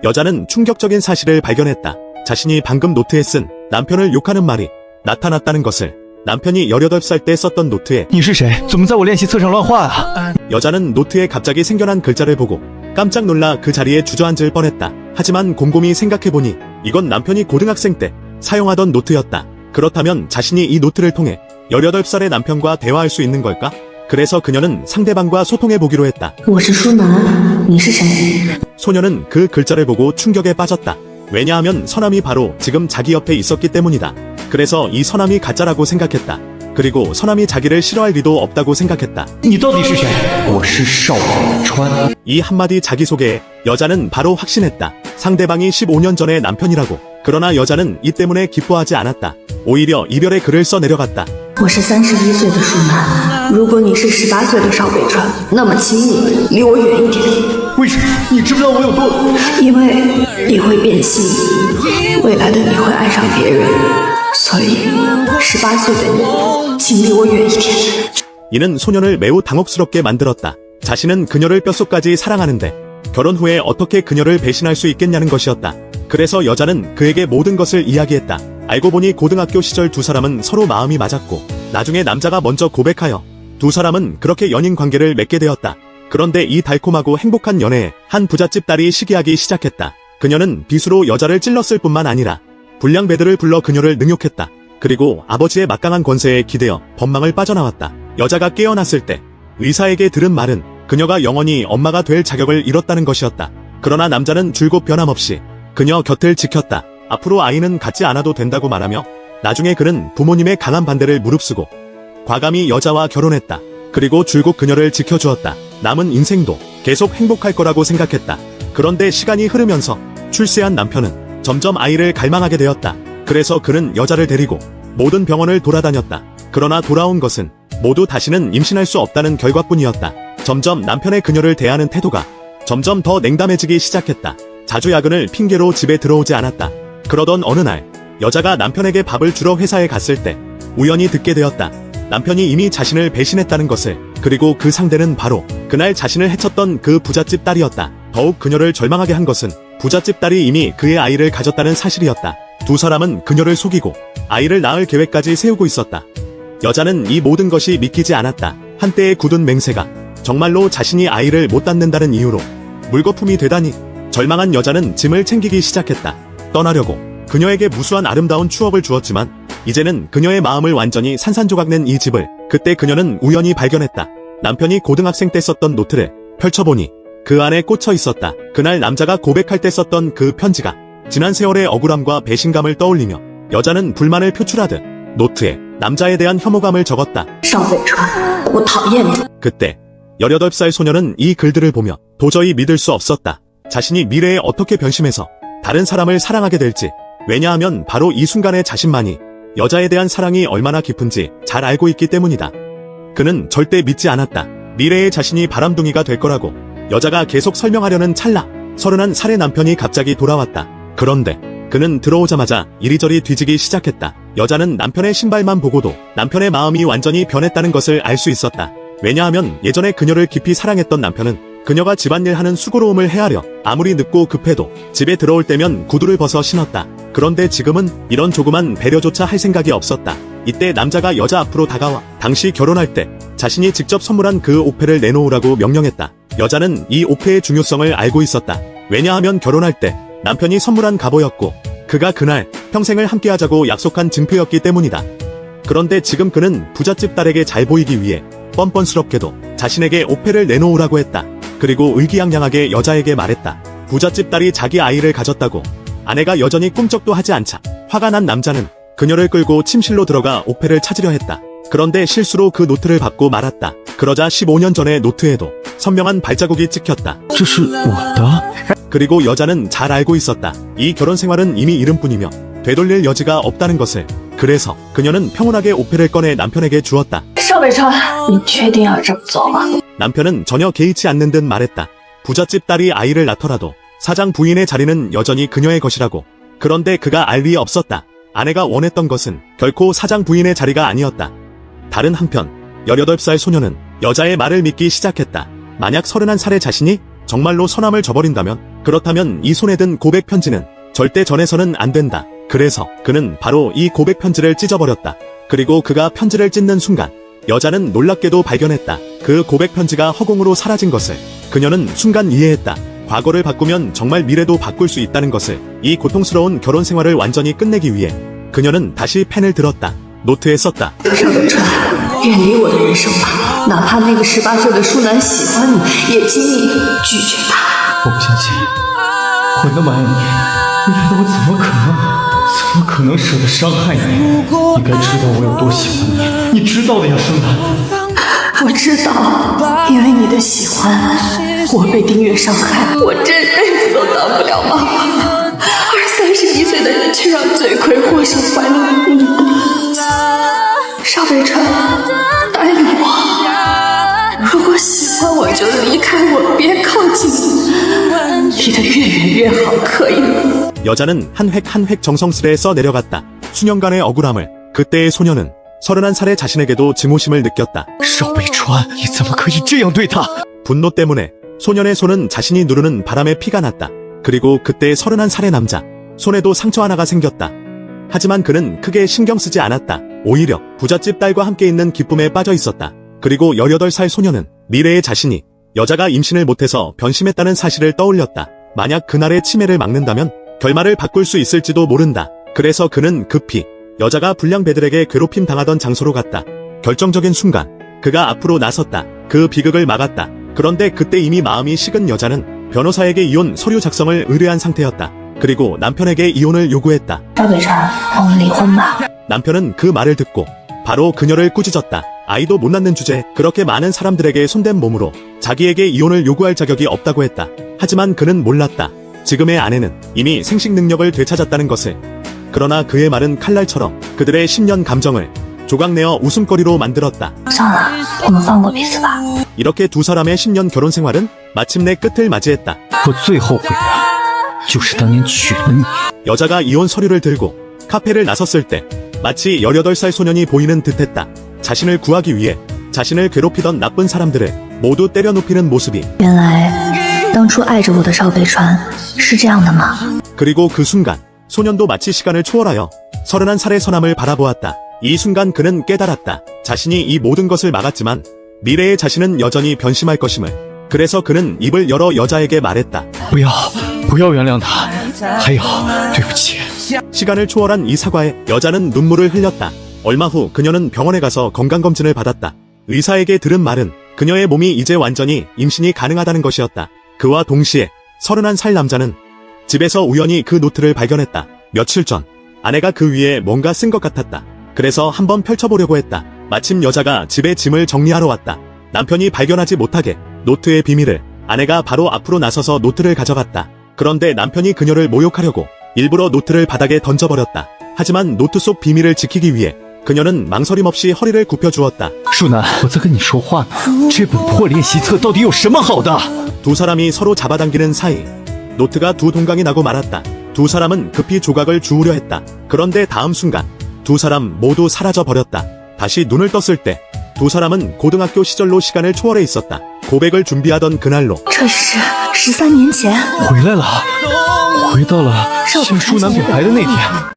여자는 충격적인 사실을 발견했다. 자신이 방금 노트에 쓴 남편을 욕하는 말이 나타났다는 것을. 남편이 18살 때 썼던 노트에 你是谁？怎么在我练习册上乱画啊？ 여자는 노트에 갑자기 생겨난 글자를 보고 깜짝 놀라 그 자리에 주저앉을 뻔했다. 하지만 곰곰이 생각해보니 이건 남편이 고등학생 때 사용하던 노트였다. 그렇다면 자신이 이 노트를 통해 18살의 남편과 대화할 수 있는 걸까? 그래서 그녀는 상대방과 소통해보기로 했다. 我是舒楠，你是谁？ 소녀는 그 글자를 보고 충격에 빠졌다. 왜냐하면 서남이 바로 지금 자기 옆에 있었기 때문이다. 그래서 이 서남이 가짜라고 생각했다. 그리고 서남이 자기를 싫어할 리도 없다고 생각했다. 你到底是谁？我是邵北川。 이 한마디 자기소개에 여자는 바로 확신했다. 상대방이 15년 전의 남편이라고. 그러나 여자는 이 때문에 기뻐하지 않았다. 오히려 이별의 글을 써내려갔다. 我是31岁的舒楠。如果你是18岁的邵北川，那么请你离我远一点，为什么？你知不知道我有多？因为你会变心，未来的你会爱上别人，所以18岁的你，请离我远一点。 이는 소년을 매우 당혹스럽게 만들었다. 자신은 그녀를 뼛속까지 사랑하는데 결혼 후에 어떻게 그녀를 배신할 수 있겠냐는 것이었다. 그래서 여자는 그에게 모든 것을 이야기했다. 알고 보니 고등학교 시절 두 사람은 서로 마음이 맞았고 나중에 남자가 먼저 고백하여 두 사람은 그렇게 연인 관계를 맺게 되었다. 그런데 이 달콤하고 행복한 연애에 한 부잣집 딸이 시기하기 시작했다. 그녀는 빗으로 여자를 찔렀을 뿐만 아니라 불량배들을 불러 그녀를 능욕했다. 그리고 아버지의 막강한 권세에 기대어 법망을 빠져나왔다. 여자가 깨어났을 때 의사에게 들은 말은 그녀가 영원히 엄마가 될 자격을 잃었다는 것이었다. 그러나 남자는 줄곧 변함없이 그녀 곁을 지켰다. 앞으로 아이는 갖지 않아도 된다고 말하며 나중에 그는 부모님의 강한 반대를 무릅쓰고 과감히 여자와 결혼했다. 그리고 줄곧 그녀를 지켜주었다. 남은 인생도 계속 행복할 거라고 생각했다. 그런데 시간이 흐르면서 출세한 남편은 점점 아이를 갈망하게 되었다. 그래서 그는 여자를 데리고 모든 병원을 돌아다녔다. 그러나 돌아온 것은 모두 다시는 임신할 수 없다는 결과뿐이었다. 점점 남편의 그녀를 대하는 태도가 점점 더 냉담해지기 시작했다. 자주 야근을 핑계로 집에 들어오지 않았다. 그러던 어느 날 여자가 남편에게 밥을 주러 회사에 갔을 때 우연히 듣게 되었다. 남편이 이미 자신을 배신했다는 것을. 그리고 그 상대는 바로 그날 자신을 해쳤던 그 부잣집 딸이었다. 더욱 그녀를 절망하게 한 것은 부잣집 딸이 이미 그의 아이를 가졌다는 사실이었다. 두 사람은 그녀를 속이고 아이를 낳을 계획까지 세우고 있었다. 여자는 이 모든 것이 믿기지 않았다. 한때의 굳은 맹세가 정말로 자신이 아이를 못 낳는다는 이유로 물거품이 되다니. 절망한 여자는 짐을 챙기기 시작했다. 떠나려고 그녀에게 무수한 아름다운 추억을 주었지만 이제는 그녀의 마음을 완전히 산산조각낸 이 집을 그때 그녀는 우연히 발견했다. 남편이 고등학생 때 썼던 노트를 펼쳐보니 그 안에 꽂혀 있었다. 그날 남자가 고백할 때 썼던 그 편지가 지난 세월의 억울함과 배신감을 떠올리며 여자는 불만을 표출하듯 노트에 남자에 대한 혐오감을 적었다. 邵北川，我讨厌你。 그때 18살 소녀는 이 글들을 보며 도저히 믿을 수 없었다. 자신이 미래에 어떻게 변심해서 다른 사람을 사랑하게 될지. 왜냐하면 바로 이 순간에 자신만이 여자에 대한 사랑이 얼마나 깊은지 잘 알고 있기 때문이다. 그는 절대 믿지 않았다. 미래의 자신이 바람둥이가 될 거라고. 여자가 계속 설명하려는 찰나 31살의 남편이 갑자기 돌아왔다. 그런데 그는 들어오자마자 이리저리 뒤지기 시작했다. 여자는 남편의 신발만 보고도 남편의 마음이 완전히 변했다는 것을 알 수 있었다. 왜냐하면 예전에 그녀를 깊이 사랑했던 남편은 그녀가 집안일 하는 수고로움을 헤아려 아무리 늦고 급해도 집에 들어올 때면 구두를 벗어 신었다. 그런데 지금은 이런 조그만 배려조차 할 생각이 없었다. 이때 남자가 여자 앞으로 다가와 당시 결혼할 때 자신이 직접 선물한 그 옥패를 내놓으라고 명령했다. 여자는 이 옥패의 중요성을 알고 있었다. 왜냐하면 결혼할 때 남편이 선물한 갑오였고 그가 그날 평생을 함께하자고 약속한 증표였기 때문이다. 그런데 지금 그는 부잣집 딸에게 잘 보이기 위해 뻔뻔스럽게도 자신에게 옥패를 내놓으라고 했다. 그리고 의기양양하게 여자에게 말했다. 부잣집 딸이 자기 아이를 가졌다고. 아내가 여전히 꿈쩍도 하지 않자 화가 난 남자는 그녀를 끌고 침실로 들어가 옥패를 찾으려 했다. 그런데 실수로 그 노트를 받고 말았다. 그러자 15년 전의 노트에도 선명한 발자국이 찍혔다. 这是我的。 그리고 여자는 잘 알고 있었다. 이 결혼 생활은 이미 이름뿐이며 되돌릴 여지가 없다는 것을. 그래서 그녀는 평온하게 옥패를 꺼내 남편에게 주었다. 邵北川，你确定要这么做吗？ 남편은 전혀 개의치 않는 듯 말했다. 부잣집 딸이 아이를 낳더라도 사장 부인의 자리는 여전히 그녀의 것이라고. 그런데 그가 알 리 없었다. 아내가 원했던 것은 결코 사장 부인의 자리가 아니었다. 다른 한편 18살 소녀는 여자의 말을 믿기 시작했다. 만약 31살의 자신이 정말로 선함을 저버린다면, 그렇다면 이 손에 든 고백 편지는 절대 전해서는 안 된다. 그래서 그는 바로 이 고백 편지를 찢어버렸다. 그리고 그가 편지를 찢는 순간 여자는 놀랍게도 발견했다. 그 고백 편지가 허공으로 사라진 것을. 그녀는 순간 이해했다. 과거를 바꾸면 정말 미래도 바꿀 수 있다는 것을. 이 고통스러운 결혼 생활을 완전히 끝내기 위해 그녀는 다시 펜을 들었다. 노트에 썼다. 邵北川，远离我的人生吧，哪怕那个18岁的舒楠喜欢你，也请你拒绝他。我不相信，我那么爱你，未来的我怎么可能舍得伤害你？你该知道我有多喜欢你，你知道的呀，舒楠。我知道，因为你的喜欢，我被丁月伤害，我这辈子都当不了妈妈，而31岁的你却让罪魁祸首怀了你。邵北川，答应我，如果喜欢我就离开我，别靠近我，离得越远越好，可以吗？ 여자는 한 획 한 획 정성스레 써내려갔다. 수년간의 억울함을. 그때의 소녀는 31살의 자신에게도 증오심을 느꼈다. 邵北川，你怎么可以这样对他？ 분노 때문에 소년의 손은 자신이 누르는 바람에 피가 났다. 그리고 그때 31살의 남자, 손에도 상처 하나가 생겼다. 하지만 그는 크게 신경 쓰지 않았다. 오히려 부잣집 딸과 함께 있는 기쁨에 빠져 있었다. 그리고 18살 소년은 미래의 자신이 여자가 임신을 못해서 변심했다는 사실을 떠올렸다. 만약 그날의 치매를 막는다면 결말을 바꿀 수 있을지도 모른다. 그래서 그는 급히 여자가 불량배들에게 괴롭힘 당하던 장소로 갔다. 결정적인 순간 그가 앞으로 나섰다. 그 비극을 막았다. 그런데 그때 이미 마음이 식은 여자는 변호사에게 이혼 서류 작성을 의뢰한 상태였다. 그리고 남편에게 이혼을 요구했다. 邵北川，我们离婚吧。 남편은 그 말을 듣고 바로 그녀를 꾸짖었다. 아이도 못 낳는 주제에 그렇게 많은 사람들에게 손댄 몸으로 자기에게 이혼을 요구할 자격이 없다고 했다. 하지만 그는 몰랐다. 지금의 아내는 이미 생식 능력을 되찾았다는 것을. 그러나 그의 말은 칼날처럼 그들의 10년 감정을 조각내어 웃음거리로 만들었다. 算了，我们放过彼此吧。 이렇게 두 사람의 10년 결혼 생활은 마침내 끝을 맞이했다. 我最后悔的就是当年娶了你。 여자가 이혼 서류를 들고 카페를 나섰을 때 마치 18살 소년이 보이는 듯했다. 자신을 구하기 위해 자신을 괴롭히던 나쁜 사람들을 모두 때려눕히는 모습이. 原来当初爱着我的邵北川是这样的吗？ 그리고 그 순간 소년도 마치 시간을 초월하여 31살의 선함을 바라보았다. 이 순간 그는 깨달았다. 자신이 이 모든 것을 막았지만 미래의 자신은 여전히 변심할 것임을. 그래서 그는 입을 열어 여자에게 말했다. 不要原谅他，还有，对不起。 시간을 초월한 이 사과에 여자는 눈물을 흘렸다. 얼마 후 그녀는 병원에 가서 건강검진을 받았다. 의사에게 들은 말은 그녀의 몸이 이제 완전히 임신이 가능하다는 것이었다. 그와 동시에 31살 남자는 집에서 우연히 그 노트를 발견했다. 며칠 전 아내가 그 위에 뭔가 쓴 것 같았다. 그래서 한번 펼쳐보려고 했다. 마침 여자가 집에 짐을 정리하러 왔다. 남편이 발견하지 못하게 노트의 비밀을. 아내가 바로 앞으로 나서서 노트를 가져갔다. 그런데 남편이 그녀를 모욕하려고 일부러 노트를 바닥에 던져버렸다. 하지만 노트 속 비밀을 지키기 위해 그녀는 망설임 없이 허리를 굽혀주었다. 舒楠，我在跟你说话呢。这本破练习册到底有什么好的？ 두 사람이 서로 잡아당기는 사이 노트가 두 동강이 나고 말았다. 두 사람은 급히 조각을 주우려 했다. 그런데 다음 순간 두 사람 모두 사라져 버렸다. 다시 눈을 떴을 때 두 사람은 고등학교 시절로 시간을 초월해 있었다. 고백을 준비하던 그날로. 这是13年前。回来了，回到了向舒楠表白的那天。